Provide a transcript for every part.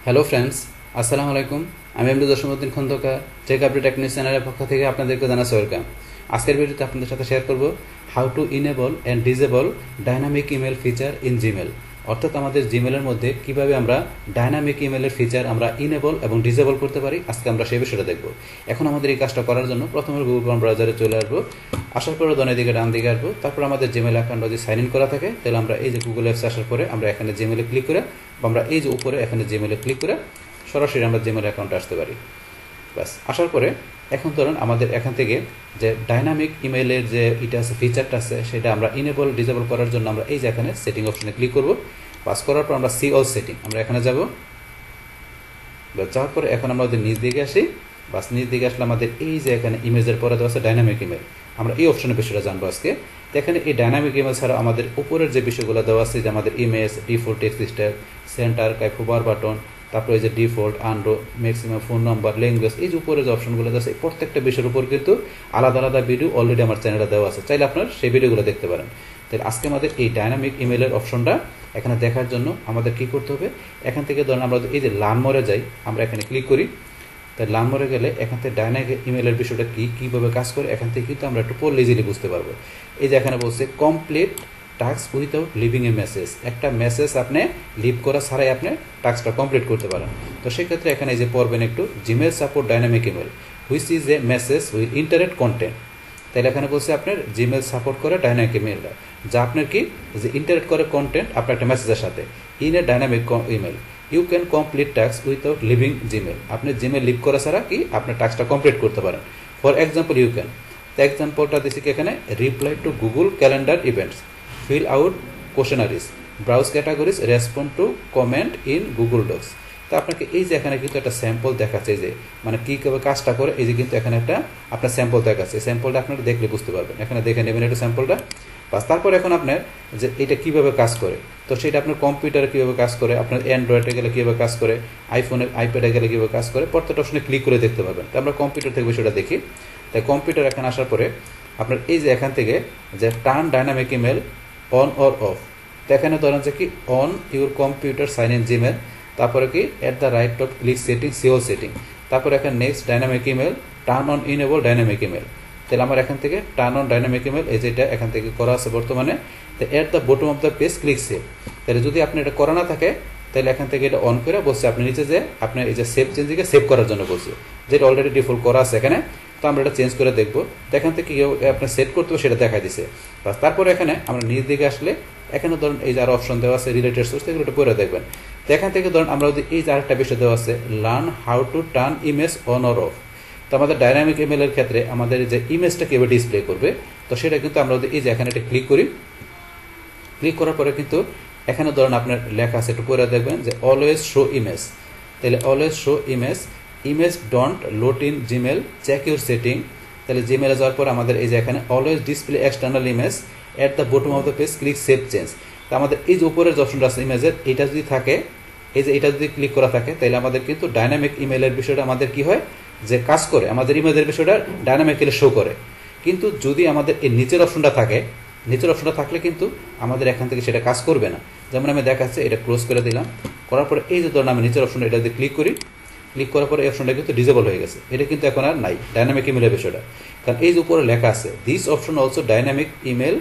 Hello friends, আসসালামু আলাইকুম। আমি MD Jasimuddin Khandakar tech update technique চ্যানেলের পক্ষ থেকে আপনাদেরকে জানাচ্ছি ওয়েলকাম। আজকের ভিডিওতে আপনাদের সাথে শেয়ার করব how to enable and disable dynamic email feature in Gmail. অর্থাৎ আমাদের জিমেলের মধ্যে কিভাবে আমরা ডাইনামিক ইমেলের ফিচার আমরা ইনেবল এবং ডিসেবল করতে পারি, আজকে আমরা সেই বিষয়টা দেখব। এখন আমাদের এই কাজটা করার জন্য প্রথমে গুগল ক্রোম ব্রাউজারে চলে আসবো। আসার পরে ডান দিকে আসবো। তারপর আমাদের জিমেল অ্যাকাউন্ট যদি সাইন ইন করা থাকে তাহলে আমরা এই যে গুগল অ্যাপসে আসার পরে আমরা এখানে জিমেলে ক্লিক করে আমরা এই যে উপরে এখানে জিমেলে ক্লিক করে সরাসরি আমরা জিমেল অ্যাকাউন্টে আসতে পারি। বাস, আসার পরে এখন ধরুন আমাদের এখান থেকে যে ডাইনামিক ইমেলের যে এটা আছে ফিচারটা আছে সেটা আমরা ইনেবল ডিসেবল করার জন্য আমরা এই যে এখানে সেটিং অপশনে ক্লিক করব। পাস করার পর আমরা সি অল সেটিং আমরা এখানে যাব। যাওয়ার পরে এখন আমরা ওদের নিচ দিকে আসি। বাস, নিচ দিকে আসলে আমাদের এই যে এখানে ইমেজের পরে দেওয়া আছে ডাইনামিক ইমেল, আমরা এই অপশনের বিষয়টা জানবো আজকে। তো এখানে এই ডাইনামিক ইমেল ছাড়া আমাদের উপরের যে বিষয়গুলো দেওয়া আছে, যে আমাদের image, default text style, centre, bar button, তারপরে এই যে default, undo, maximum, phone number, language, এই যে উপরে যে অপশনগুলো আছে প্রত্যেকটা বিষয়ের উপর কিন্তু আলাদা আলাদা ভিডিও অলরেডি আমার চ্যানেলে দেওয়া আছে, চাইলে আপনারা সেই ভিডিওগুলো দেখতে পারেন। তাহলে আজকে আমাদের এই ডাইনামিক ইমেলের অপশনটা এখানে দেখার জন্য আমাদের কি করতে হবে, এখান থেকে ধরুন আমরা এই যে লার্ন মোরে যাই, আমরা এখানে ক্লিক করি। তাই লার্ন মোরে গেলে এখান থেকে ডাইনামিক ইমেলের বিষয়টা কীভাবে কাজ করে এখান থেকে কিন্তু আমরা একটু পড়লে ইজিলি বুঝতে পারবো। এই যে এখানে বলছে কমপ্লিট টাস্ক উইথাউট লিভিং এ মেসেজ, একটা মেসেজ আপনি লিভ করা ছাড়াই আপনি টাস্কটা কমপ্লিট করতে পারেন। তো সেক্ষেত্রে এখানে এই যে পড়বেন একটু Gmail support dynamic email which is a message with interact content. তাহলে এখানে বলছে আপনার জিমেল সাপোর্ট করে ডাইনামিক ইমেলটা, যা আপনার কি যে ইন্টারেক্ট করে কন্টেন্ট আপনার একটা মেসেজের সাথে। In a dynamic email you can complete task without leaving Gmail, আপনি জিমেল লিভ করা ছাড়া কি আপনার টাস্কটা কমপ্লিট করতে পারেন। ফর এক্সাম্পল ইউ ক্যান, তো এক্সাম্পলটা দিচ্ছি কি এখানে, reply to Google calendar events, fill out questionnaires, browse categories, respond to comment in Google Docs। তো আপনাকে এই যে এখানে কিন্তু একটা স্যাম্পল দেখাচ্ছে, যে মানে কীভাবে কাজটা করে, এই যে কিন্তু এখানে একটা আপনার স্যাম্পল দেখাচ্ছে। স্যাম্পলটা আপনারা দেখলে বুঝতে পারবেন, এখানে দেখে নেবেন একটু স্যাম্পলটা। বাস, তারপর এখন আপনার যে এটা কীভাবে কাজ করে, তো সেটা আপনার কম্পিউটারে কীভাবে কাজ করে, আপনার অ্যান্ড্রয়েডে গেলে কীভাবে কাজ করে, আইপ্যাডে গেলে কীভাবে কাজ করে, প্রত্যেকটা অপশনে ক্লিক করে দেখতে পাবেন। তো আমরা কম্পিউটার থেকে বিষয়টা দেখি। তাই কম্পিউটার এখানে আসার পরে আপনার এই যে এখান থেকে যে turn dynamic email on or off, তো এখানে ধরেন যে কি on your computer sign in Gmail, তারপরে কি at the right top click setting see all setting, তারপরে এখানে next dynamic email turn on enable dynamic email. তাহলে আমার এখান থেকে টার্ন অন ডাইনামিক ইমেল এই যেটা এখান থেকে করা আছে বর্তমানে। তো এট the bottom of the page click save, তাহলে যদি আপনি এটা করা না থাকে তাহলে এখান থেকে এটা অন করে বসছে আপনি নিচে যে আপনি এই যে সেভ চেঞ্জিংকে সেভ করার জন্য বলছে, যেটা অলরেডি ডিফল্ট করা আছে এখানে। তো আমরা এটা চেঞ্জ করে দেখবো, তো এখান থেকে আপনার সেট করতে হবে সেটা দেখা দিছে। তারপরে এখানে আমরা নিচ দিকে আসলে এখানে ধরুন এই যে আরো অপশন দেওয়া আছে রিলেটেড সোর্স, এগুলো একটু পরে দেখবেন। তো এখান থেকে ধরুন আমরা যদি এই যে আরেকটা বিষয় দেওয়া আছে learn how to turn image on or off, তো আমাদের ডাইনামিক ইমেলের ক্ষেত্রে আমাদের যে ইমেজটা কীভাবে ডিসপ্লে করবে, তো সেটা কিন্তু আমরা যদি এই যে এখানে এটা ক্লিক করি, ক্লিক করার পরে কিন্তু এখানে ধরুন আপনার লেখা আছে, একটু পরে দেখবেন যে অলওয়েজ শো ইমেজ। তাহলে always show image don't load in Gmail, check your setting. তাহলে জিমেলে যাওয়ার পর আমাদের এই যে এখানে always display external image at the bottom of the page click save change. তো আমাদের এই যে উপরের যে অপশনটা আছে ইমেজের, এটা যদি থাকে, এই যে এটা যদি ক্লিক করা থাকে তাহলে আমাদের কিন্তু ডাইনামিক ইমেলের বিষয়টা আমাদের কি হয় যে কাজ করে, আমাদের ইমেজের বিষয়টা ডাইনামিক্যালি শো করে। কিন্তু যদি আমাদের এই নিচের অপশনটা থাকে, নিচের অপশনটা থাকলে কিন্তু আমাদের এখান থেকে সেটা কাজ করবে না। যেমন আমি দেখাচ্ছি, এটা ক্লোজ করে দিলাম, করার পরে এই যে ধরুন আমি নিচের অপশনটা এটা যদি ক্লিক করি, ক্লিক করার পরে এই অপশনটা কিন্তু ডিসেবল হয়ে গেছে, এটা কিন্তু এখন আর নাই ডাইনামিক ইমেলের বিষয়টা। কারণ এই যে উপরে লেখা আছে this option also dynamic email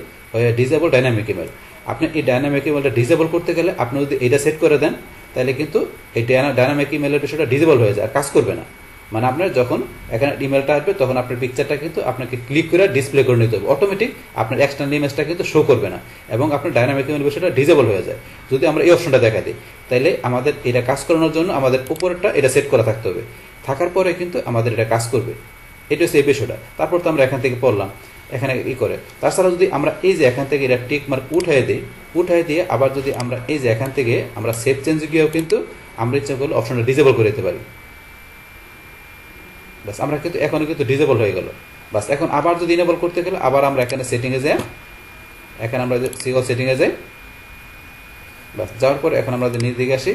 disable dynamic email. আপনি এই ডাইনামিক ইমেলটা ডিসেবল করতে গেলে আপনি যদি এটা সেট করে দেন তাহলে কিন্তু এই ডাইনামিক ইমেলের বিষয়টা ডিসেবল হয়ে যায়, আর কাজ করবে না। মানে আপনার যখন এখানে ইমেলটা আসবে তখন আপনার পিকচারটা কিন্তু আপনাকে ক্লিক করে ডিসপ্লে করে নিতে হবে, অটোমেটিক আপনার এক্সটার্নাল ইমেজটা কিন্তু শো করবে না এবং আপনার ডাইনামিক ইমেল বিষয়টা ডিসেবল হয়ে যায়। যদি আমরা এই অপশনটা দেখা দিই তাহলে আমাদের এটা কাজ করানোর জন্য আমাদের উপরেরটা এটা সেট করা থাকতে হবে, থাকার পরে কিন্তু আমাদের এটা কাজ করবে। এটা হচ্ছে এই বিষয়টা। তারপর তো আমরা এখান থেকে পড়লাম এখানে ই করে। তাছাড়া যদি আমরা এই যে এখান থেকে এটা টিক মার্ক উঠাই দিয়ে আবার যদি আমরা এই যে এখান থেকে আমরা সেভ চেঞ্জ গিয়েও কিন্তু আমরা ইচ্ছা করলে অপশনটা ডিসেবল করে দিতে পারি। বাস, আমরা কিন্তু এখনো কিন্তু ডিসেবল হয়ে গেল। বাস, এখন আবার যদি ইনেবল করতে গেলে আবার আমরা এখানে সেটিংয়ে যাই, এখানে আমরা সিওল সেটিংয়ে যাই। বাস, যাওয়ার পর এখন আমরা নিচ দিকে আসি,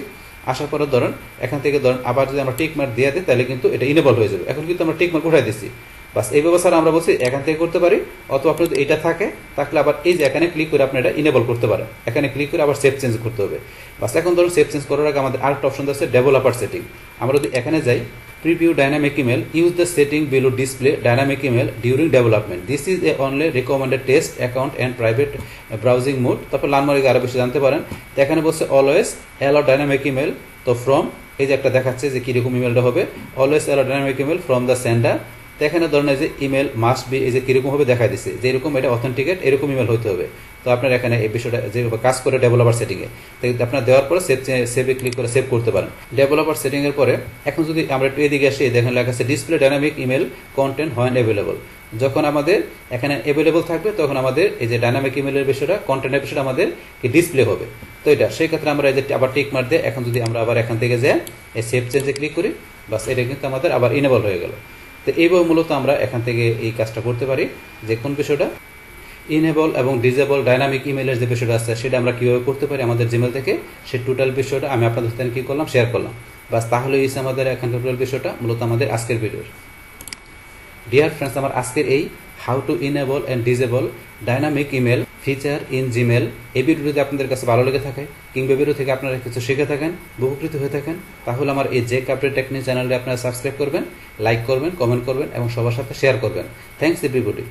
আসার পরে ধরুন এখান থেকে ধরুন আবার যদি আমরা টিক মার্ক দিয়ে দিই তাহলে কিন্তু এটা ইনেবল হয়ে যাবে। এখন কিন্তু আমরা টিক মার্ক উঠাই দিচ্ছি, বাস এইভাবে স্যার আমরা বলছি এখান থেকে করতে পারি, অথবা আপনার যদি এটা থাকে তাহলে আবার এই যে এখানে ক্লিক করে আপনি এটা ইনেবল করতে পারেন, এখানে ক্লিক করে আবার সেভ চেঞ্জ করতে হবে। বাস এখন ধরুন সেভ চেঞ্জ করার আগে আমাদের আরেকটা অপশন আছে ডেভেলপার সেটিং। আমরা যদি এখানে যাই preview dynamic email, use the setting below display dynamic email during development, this is A only recommended test account and private browsing mode. তারপর লানমার্কে আরো বেশি জানতে পারেন। তো এখানে বলছে অলওয়েজ অ্যালাউ ডাইনামিক ইমেল, তো ফ্রম এই যে একটা দেখাচ্ছে যে কিরকম ইমেলটা হবে, always allow dynamic email from the sender. তো এখানে ধরেন যে ইমেল মাস্ট বি, এই যে কিরকম হবে দেখা দিচ্ছে যে এরকম এটা অথেন্টিকেট এরকম ইমেল হতে হবে। তো আপনার এখানে এই বিষয়টা যেভাবে কাজ করে ডেভেলপার সেটিংয়ে, তো আপনার দেওয়ার পরে সেভে ক্লিক করে সেভ করতে পারেন। ডেভেলপার সেটিংয়ের পরে এখন যদি আমরা একটু এদিকে আসি, দেখেন লেখা আছে display dynamic email content when available. যখন আমাদের এখানে অ্যাভেলেবল থাকবে তখন আমাদের এই যে ডাইনামিক ইমেলের বিষয়টা, কন্টেন্টের বিষয়টা আমাদের কি ডিসপ্লে হবে। তো এটা সেই ক্ষেত্রে আমরা এই যে আবার টিক মার দিয়ে এখন যদি আমরা আবার এখান থেকে যাই এই সেভ চেঞ্জে ক্লিক করি, বাস এটা কিন্তু আমাদের আবার ইনেবল হয়ে গেল। তো এইভাবে মূলত আমরা এখান থেকে এই কাজটা করতে পারি, যে কোন বিষয়টা ইনেবল এবং ডিজেবল ডাইনামিক ইমেলের যে বিষয়টা আছে সেটা আমরা কীভাবে করতে পারি আমাদের জিমেল থেকে, সেই টোটাল বিষয়টা আমি আপনাদের সাথে কী করলাম শেয়ার করলাম। বাস তাহলে এই আমাদের এখন টোটাল বিষয়টা মূলত আমাদের আজকের ভিডিওর। ডিয়ার ফ্রেন্ডস, আমার আজকের এই how to enable and disable dynamic email feature in Gmail এই ভিডিও যদি আপনাদের কাছে ভালো লেগে থাকে কিংবা ভিডিও থেকে আপনারা কিছু শিখে থাকেন, উপকৃত হয়ে থাকেন, তাহলে আমার এই জেক আপডেট টেকনিক চ্যানেলটি আপনারা সাবস্ক্রাইব করবেন, লাইক করবেন, কমেন্ট করবেন এবং সবার সাথে শেয়ার করবেন। Thanks everybody.